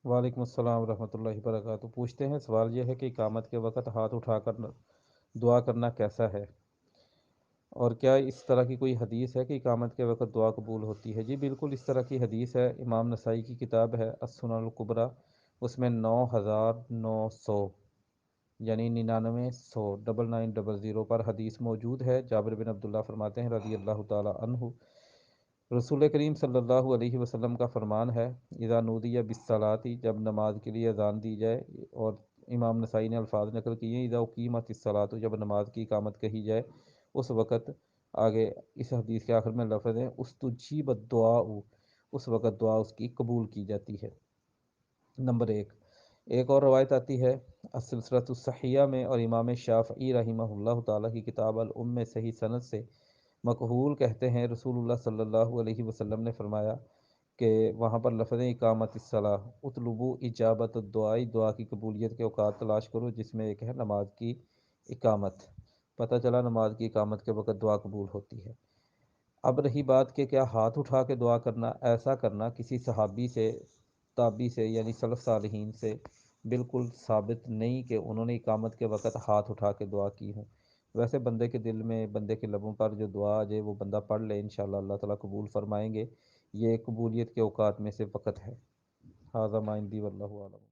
وعلیکم السلام ورحمۃ اللہ وبرکاتہ۔ پوچھتے ہیں، سوال یہ ہے کہ اقامت کے وقت ہاتھ اٹھا کر دعا کرنا کیسا ہے، اور کیا اس طرح کی کوئی حدیث ہے کہ اقامت کے وقت دعا قبول ہوتی ہے؟ جی بالکل، اس طرح کی حدیث ہے۔ امام نسائی کی کتاب ہے السنن الکبریٰ، اس میں 9900 یعنی 9900 9900 پر حدیث موجود ہے۔ جابر بن عبداللہ فرماتے ہیں رضی اللہ تعالی عنہ، رسول کریم صلی اللہ علیہ وسلم کا فرمان ہے، اذا نودی بالصلاۃ، جب نماز کے لیے اذان دی جائے، اور امام نسائی نے الفاظ نقل کیے ہیں، اذا اقیمت الصلاۃ، جب نماز کی اقامت کہی جائے، اس وقت آگے اس حدیث کے آخر میں لفظ ہے استجیب الدعاء، اس وقت دعا اس کی قبول کی جاتی ہے۔ نمبر ایک اور روایت آتی ہے السلسلۃ الصحیحہ میں، اور امام شافعی رحمہ اللہ تعالیٰ کی کتاب الام میں صحیح سند سے، مقہول کہتے ہیں رسول اللہ صلی اللہ علیہ وسلم نے فرمایا کہ وہاں پر لفظ اقامت الصلاح، اطلبو اجابت الدعاء، دعا کی قبولیت کے اوقات تلاش کرو، جس میں ایک ہے نماز کی اقامت۔ پتہ چلا نماز کی اقامت کے وقت دعا قبول ہوتی ہے۔ اب رہی بات کہ کیا ہاتھ اٹھا کے دعا کرنا، ایسا کرنا کسی صحابی سے، تابی سے، یعنی سلف صالحین سے بالکل ثابت نہیں کہ انہوں نے اقامت کے وقت ہاتھ اٹھا کے دعا کی ہوں۔ ویسے بندے کے دل میں، بندے کے لبوں پر جو دعا آ جائے وہ بندہ پڑھ لے، انشاءاللہ اللہ تعالیٰ قبول فرمائیں گے۔ یہ قبولیت کے اوقات میں سے وقت ہے۔ ھذا ما عندی واللہ اعلم۔